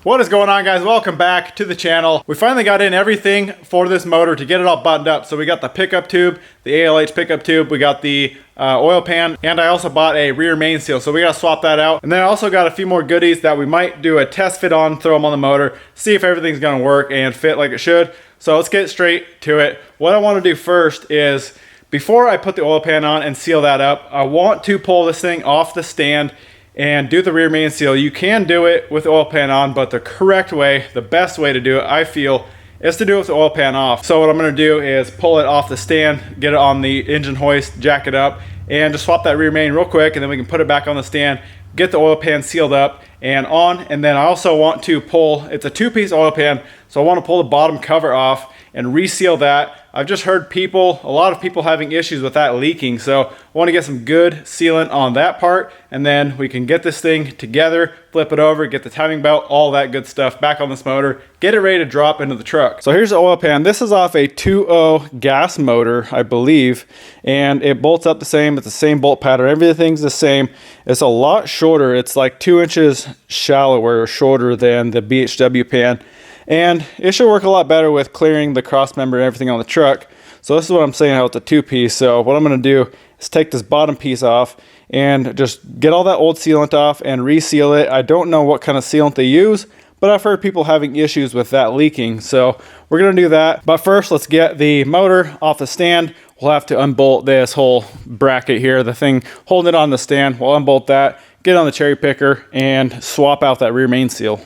What is going on, guys? Welcome back to the channel. We finally got in everything for this motor to get it all buttoned up. So we got the pickup tube, the ALH pickup tube, we got the oil pan, and I also bought a rear main seal. So we got to swap that out. And then I also got a few more goodies that we might do a test fit on, throw them on the motor, see if everything's going to work and fit like it should. So let's get straight to it. What I want to do first is, before I put the oil pan on and seal that up, I want to pull this thing off the stand and do the rear main seal. You can do it with the oil pan on, but the correct way, the best way to do it, I feel, is to do it with the oil pan off. So what I'm gonna do is pull it off the stand, get it on the engine hoist, jack it up, and just swap that rear main real quick, and then we can put it back on the stand, get the oil pan sealed up and on. And then I also want to pull, it's a two-piece oil pan, so I want to pull the bottom cover off and reseal that. I've just heard a lot of people having issues with that leaking, so I want to get some good sealant on that part, and then we can get this thing together, flip it over, get the timing belt, all that good stuff back on this motor, get it ready to drop into the truck. So here's the oil pan. This is off a 2.0 gas motor, I believe, and it bolts up the same. It's the same bolt pattern. Everything's the same. It's a lot shorter. It's like 2 inches shallower or shorter than the BHW pan. And it should work a lot better with clearing the cross member and everything on the truck. So this is what I'm saying, how it's a two-piece. So what I'm gonna do is take this bottom piece off and just get all that old sealant off and reseal it. I don't know what kind of sealant they use, but I've heard people having issues with that leaking. So we're gonna do that. But first, let's get the motor off the stand. We'll have to unbolt this whole bracket here, the thing holding it on the stand. We'll unbolt that, get it on the cherry picker, and swap out that rear main seal.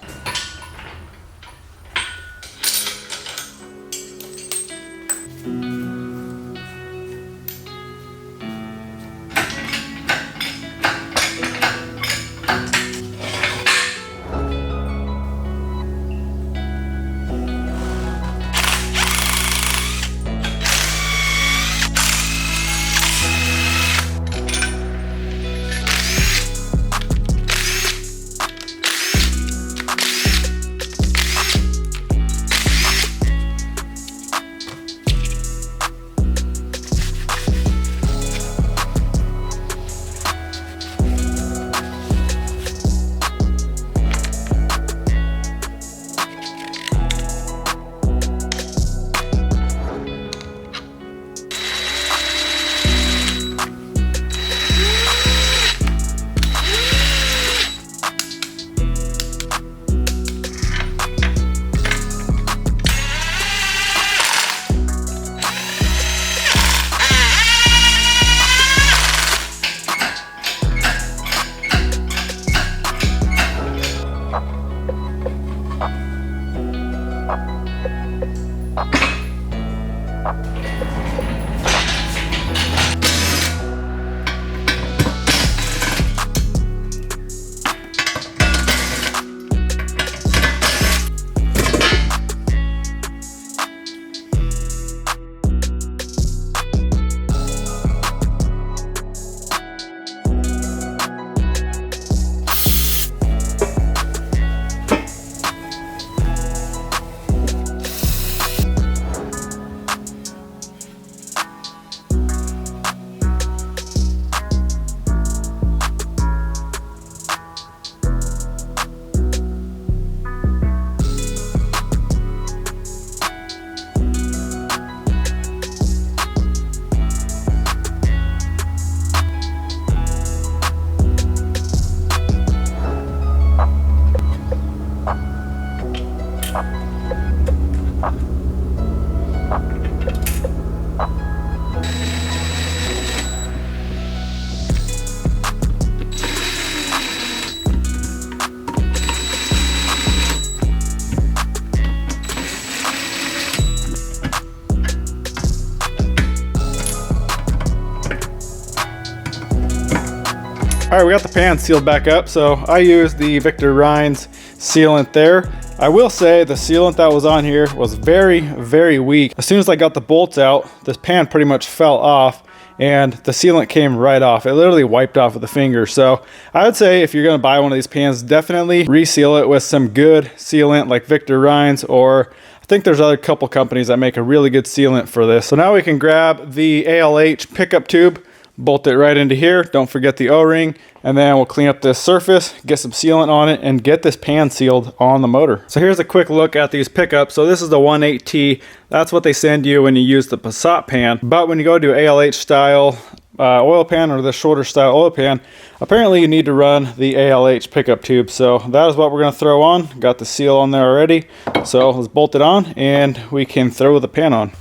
All right, we got the pan sealed back up. So I used the Victor Rines sealant there. I will say the sealant that was on here was very, very weak. As soon as I got the bolts out, this pan pretty much fell off and the sealant came right off. It literally wiped off with the finger. So I would say if you're gonna buy one of these pans, definitely reseal it with some good sealant like Victor Rines, or I think there's other couple companies that make a really good sealant for this. So now we can grab the ALH pickup tube, bolt it right into here. Don't forget the O-ring, and then we'll clean up this surface, get some sealant on it, and get this pan sealed on the motor. So here's a quick look at these pickups. So this is the 18T. That's what they send you when you use the Passat pan. But when you go to ALH style oil pan, or the shorter style oil pan, apparently you need to run the ALH pickup tube. So that is what we're going to throw on. Got the seal on there already, so let's bolt it on and we can throw the pan on.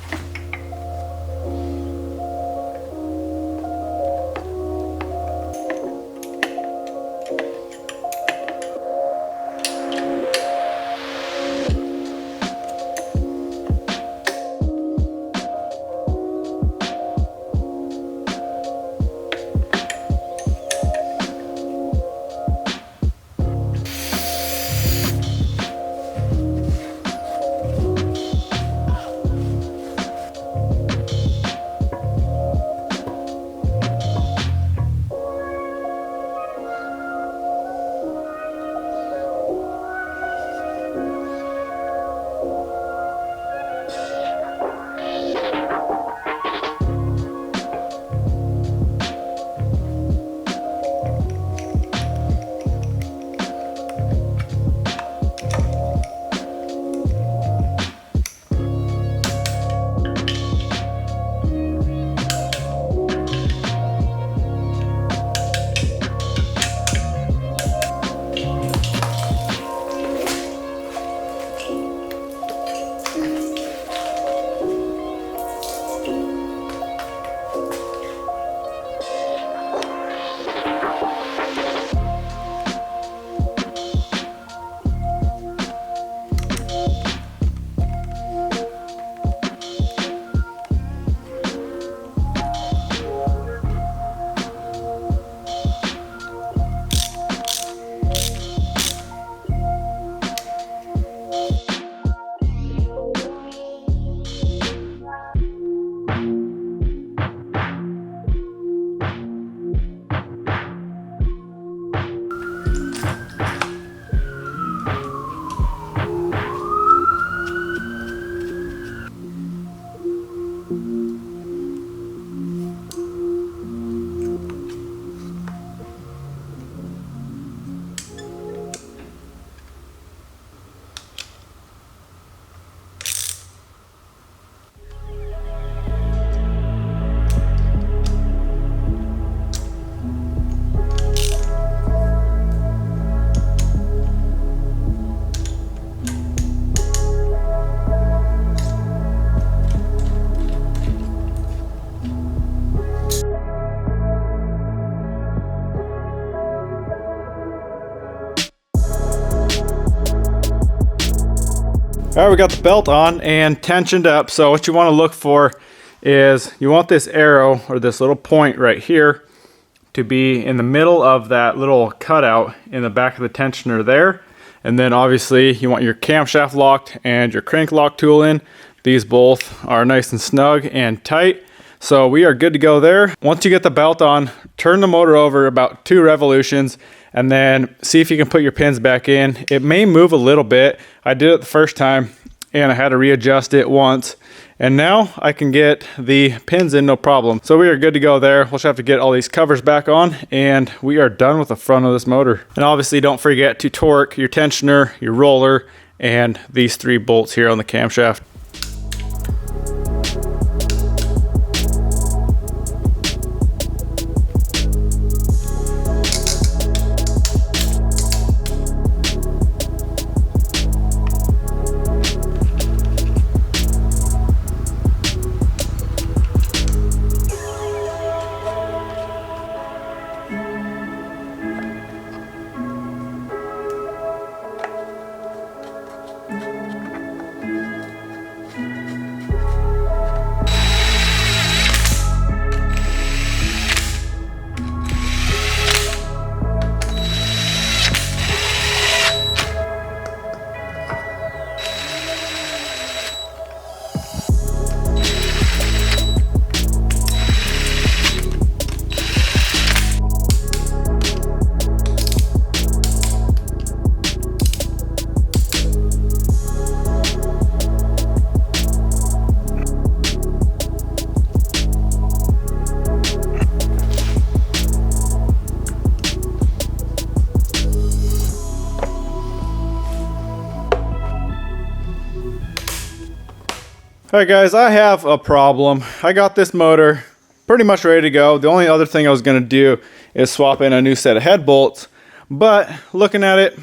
All right, we got the belt on and tensioned up. So what you want to look for is you want this arrow, or this little point right here, to be in the middle of that little cutout in the back of the tensioner there. And then obviously you want your camshaft locked and your crank lock tool in. These both are nice and snug and tight. So we are good to go there. Once you get the belt on, turn the motor over about 2 revolutions and then see if you can put your pins back in. It may move a little bit. I did it the first time and I had to readjust it once. And now I can get the pins in no problem. So we are good to go there. We'll just have to get all these covers back on and we are done with the front of this motor. And obviously don't forget to torque your tensioner, your roller, and these 3 bolts here on the camshaft. Alright guys, I have a problem. I got this motor pretty much ready to go. The only other thing I was going to do is swap in a new set of head bolts. But looking at it,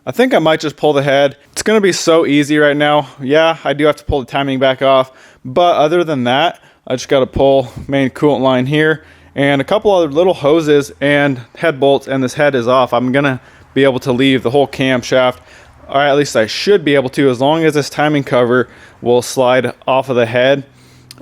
I think I might just pull the head. It's going to be so easy right now. Yeah, I do have to pull the timing back off. But other than that, I just got to pull main coolant line here and a couple other little hoses and head bolts, and this head is off. I'm going to be able to leave the whole camshaft. Or at least I should be able to, as long as this timing cover will slide off of the head.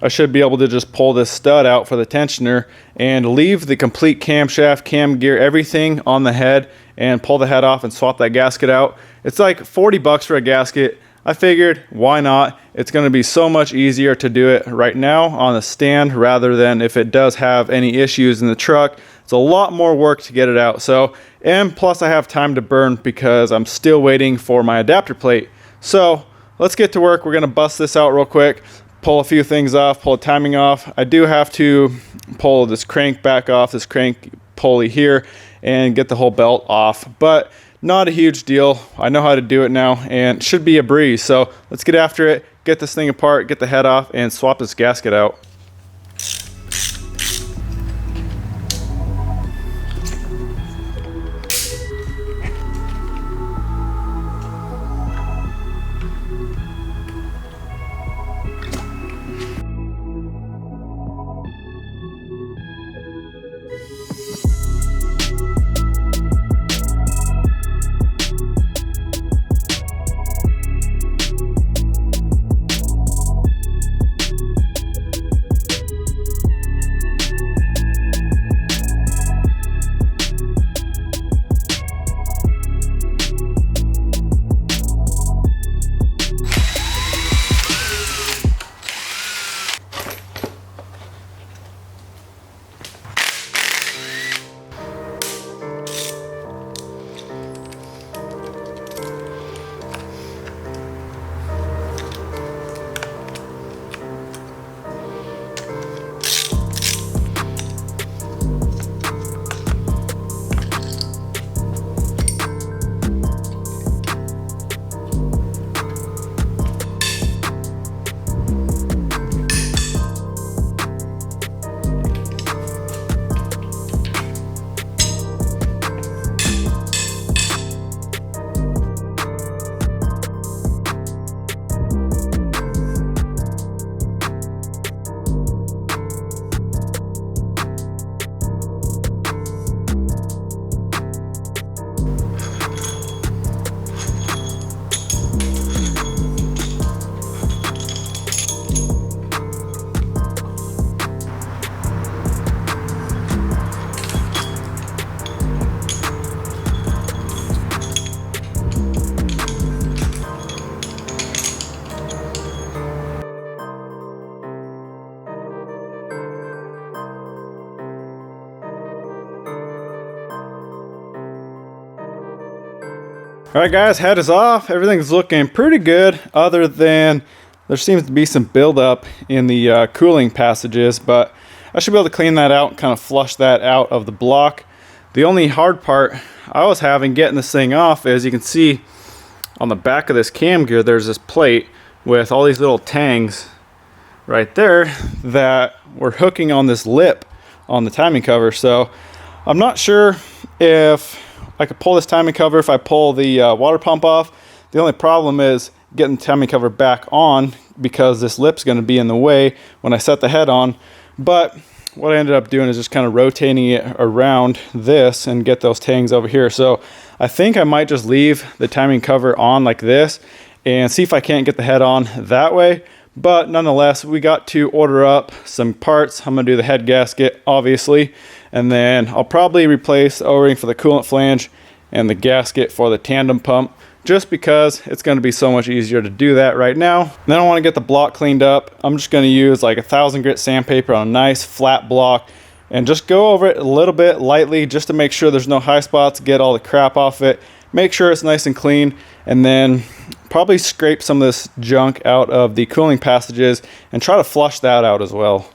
I should be able to just pull this stud out for the tensioner and leave the complete camshaft, cam gear, everything on the head, and pull the head off and swap that gasket out. It's like 40 bucks for a gasket. I figured, why not? It's going to be so much easier to do it right now on the stand rather than if it does have any issues in the truck. It's a lot more work to get it out. So, and plus I have time to burn because I'm still waiting for my adapter plate. So let's get to work. We're going to bust this out real quick, pull a few things off, pull the timing off. I do have to pull this crank back off, this crank pulley here, and get the whole belt off. But not a huge deal. I know how to do it now and it should be a breeze. So let's get after it, get this thing apart, get the head off, and swap this gasket out. Alright guys, head is off. Everything's looking pretty good other than there seems to be some buildup in the cooling passages, but I should be able to clean that out and kind of flush that out of the block. The only hard part I was having getting this thing off is you can see on the back of this cam gear there's this plate with all these little tangs right there that were hooking on this lip on the timing cover. So I'm not sure if I could pull this timing cover if I pull the water pump off. The only problem is getting the timing cover back on because this lip's going to be in the way when I set the head on. But what I ended up doing is just kind of rotating it around this and get those tangs over here. So I think I might just leave the timing cover on like this and see if I can't get the head on that way. But nonetheless, we got to order up some parts. I'm going to do the head gasket, obviously, and then I'll probably replace the O-ring for the coolant flange and the gasket for the tandem pump, just because it's going to be so much easier to do that right now. Then I want to get the block cleaned up. I'm just going to use like 1,000 grit sandpaper on a nice flat block and just go over it a little bit lightly just to make sure there's no high spots, get all the crap off it, make sure it's nice and clean, and then probably scrape some of this junk out of the cooling passages and try to flush that out as well.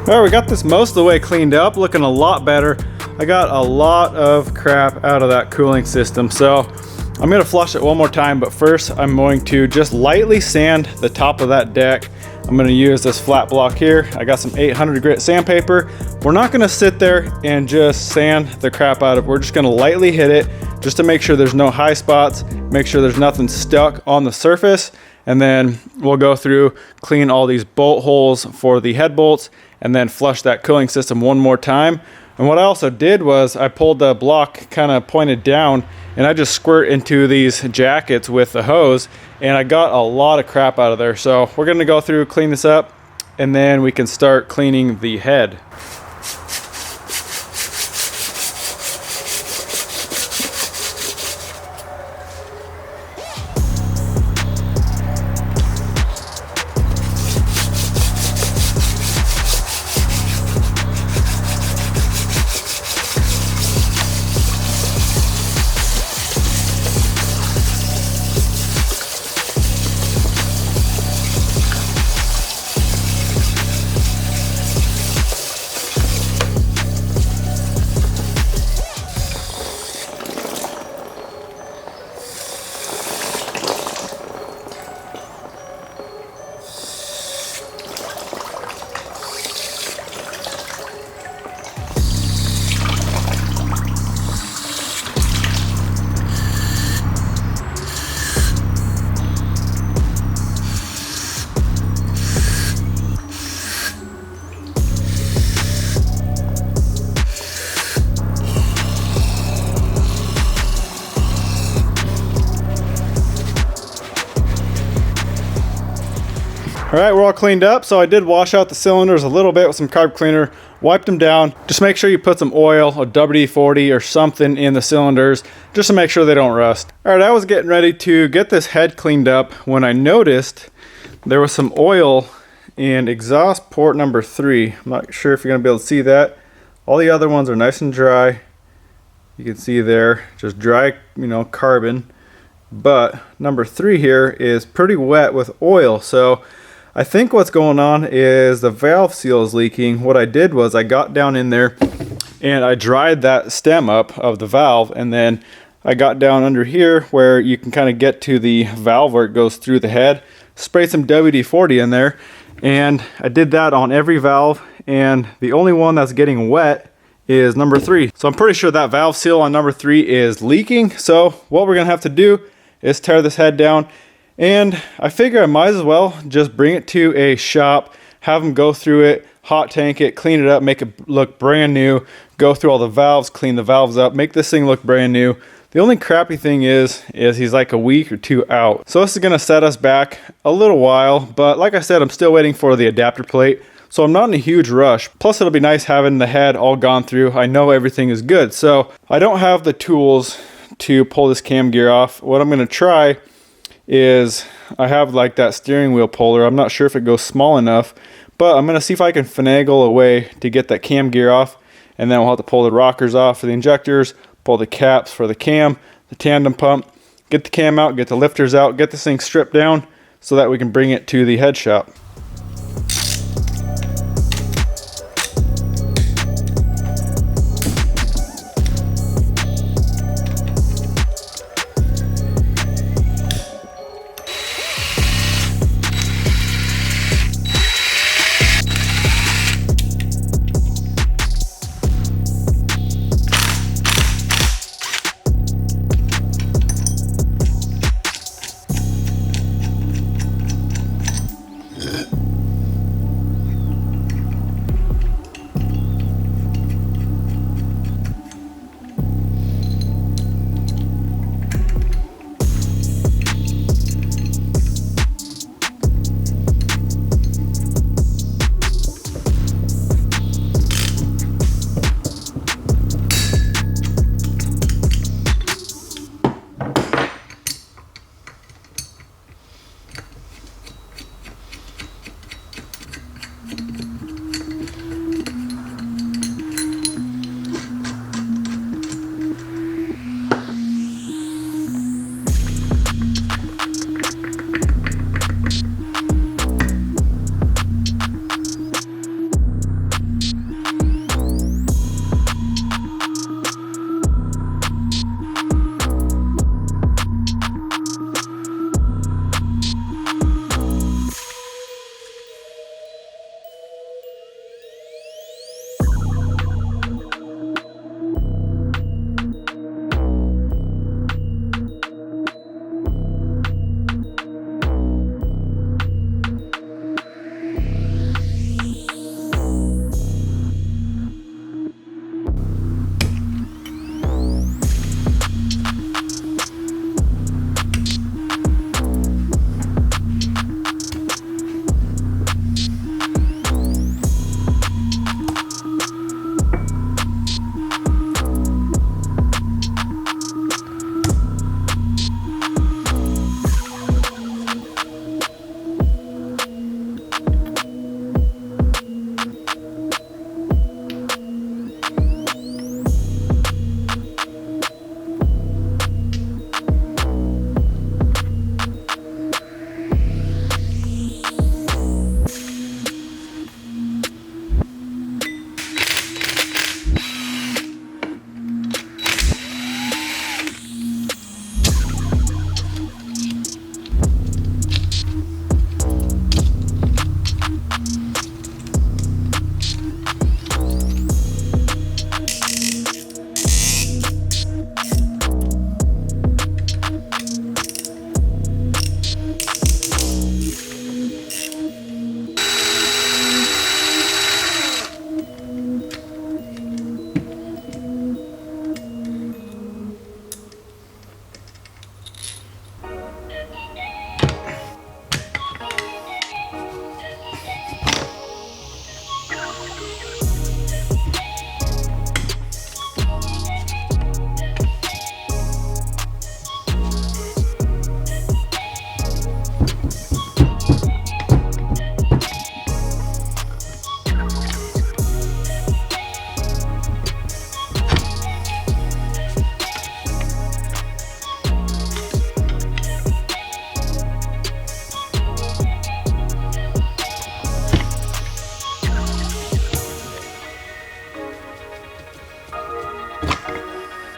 All right, we got this most of the way cleaned up, looking a lot better. I got a lot of crap out of that cooling system, so I'm gonna flush it one more time, but first I'm going to just lightly sand the top of that deck. I'm gonna use this flat block here. I got some 800 grit sandpaper. We're not gonna sit there and just sand the crap out of it. We're just gonna lightly hit it just to make sure there's no high spots, make sure there's nothing stuck on the surface, and then we'll go through, clean all these bolt holes for the head bolts, and then flush that cooling system one more time. And what I also did was I pulled the block kind of pointed down, and I just squirt into these jackets with the hose, and I got a lot of crap out of there. So we're gonna go through, clean this up, and then we can start cleaning the head. All right, we're all cleaned up. So I did wash out the cylinders a little bit with some carb cleaner, wiped them down. Just make sure you put some oil, a WD-40 or something in the cylinders, just to make sure they don't rust. All right, I was getting ready to get this head cleaned up when I noticed there was some oil in exhaust port number 3. I'm not sure if you're gonna be able to see that. All the other ones are nice and dry. You can see there, just dry, carbon. But number 3 here is pretty wet with oil. So I think what's going on is the valve seal is leaking. What I did was I got down in there and I dried that stem up of the valve, and then I got down under here where you can kind of get to the valve where it goes through the head, sprayed some WD-40 in there, and I did that on every valve, and the only one that's getting wet is number 3. So I'm pretty sure that valve seal on number 3 is leaking. So what we're gonna have to do is tear this head down, and I figure I might as well just bring it to a shop, have them go through it, hot tank it, clean it up, make it look brand new, go through all the valves, clean the valves up, make this thing look brand new. The only crappy thing is he's like a week or 2 out. So this is gonna set us back a little while, but like I said, I'm still waiting for the adapter plate. So I'm not in a huge rush. Plus it'll be nice having the head all gone through. I know everything is good. So I don't have the tools to pull this cam gear off. What I'm gonna try is I have like that steering wheel puller. I'm not sure if it goes small enough, but I'm gonna see if I can finagle a way to get that cam gear off, and then we'll have to pull the rockers off for the injectors, pull the caps for the cam, the tandem pump, get the cam out, get the lifters out, get this thing stripped down so that we can bring it to the head shop.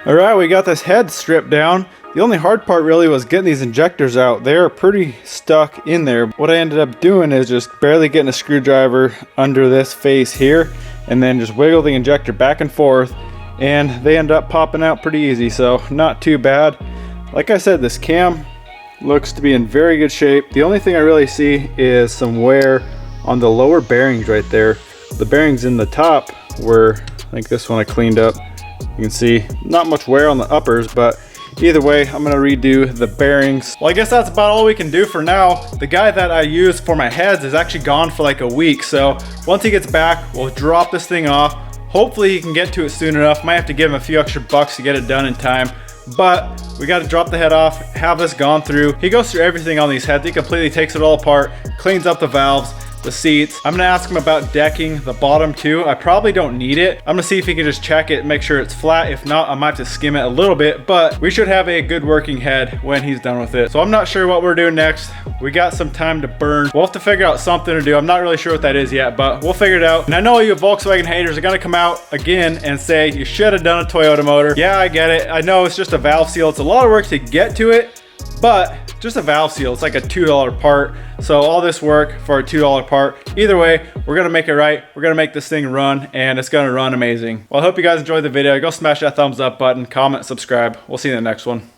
All right, we got this head stripped down. The only hard part really was getting these injectors out. They're pretty stuck in there. What I ended up doing is just barely getting a screwdriver under this face here and then just wiggle the injector back and forth, and they end up popping out pretty easy, so not too bad. Like I said, this cam looks to be in very good shape. The only thing I really see is some wear on the lower bearings right there. The bearings in the top were, I think this one I cleaned up. You can see not much wear on the uppers, but either way, I'm gonna redo the bearings. Well, I guess that's about all we can do for now. The guy that I use for my heads is actually gone for like a week, so once he gets back, we'll drop this thing off. Hopefully he can get to it soon enough. Might have to give him a few extra bucks to get it done in time, but we got to drop the head off, have this gone through. He goes through everything on these heads. He completely takes it all apart, cleans up the valves, the seats. I'm gonna ask him about decking the bottom too. I probably don't need it. I'm gonna see if he can just check it, make sure it's flat. If not, I might have to skim it a little bit, but we should have a good working head when he's done with it. So I'm not sure what we're doing next. We got some time to burn. We'll have to figure out something to do. I'm not really sure what that is yet, but we'll figure it out. And I know you Volkswagen haters are gonna come out again and say, you should have done a Toyota motor. Yeah, I get it. I know it's just a valve seal. It's a lot of work to get to it, but just a valve seal, it's like a $2 part. So all this work for a $2 part. Either way, we're gonna make it right. We're gonna make this thing run, and it's gonna run amazing. Well, I hope you guys enjoyed the video. Go smash that thumbs up button, comment, subscribe. We'll see you in the next one.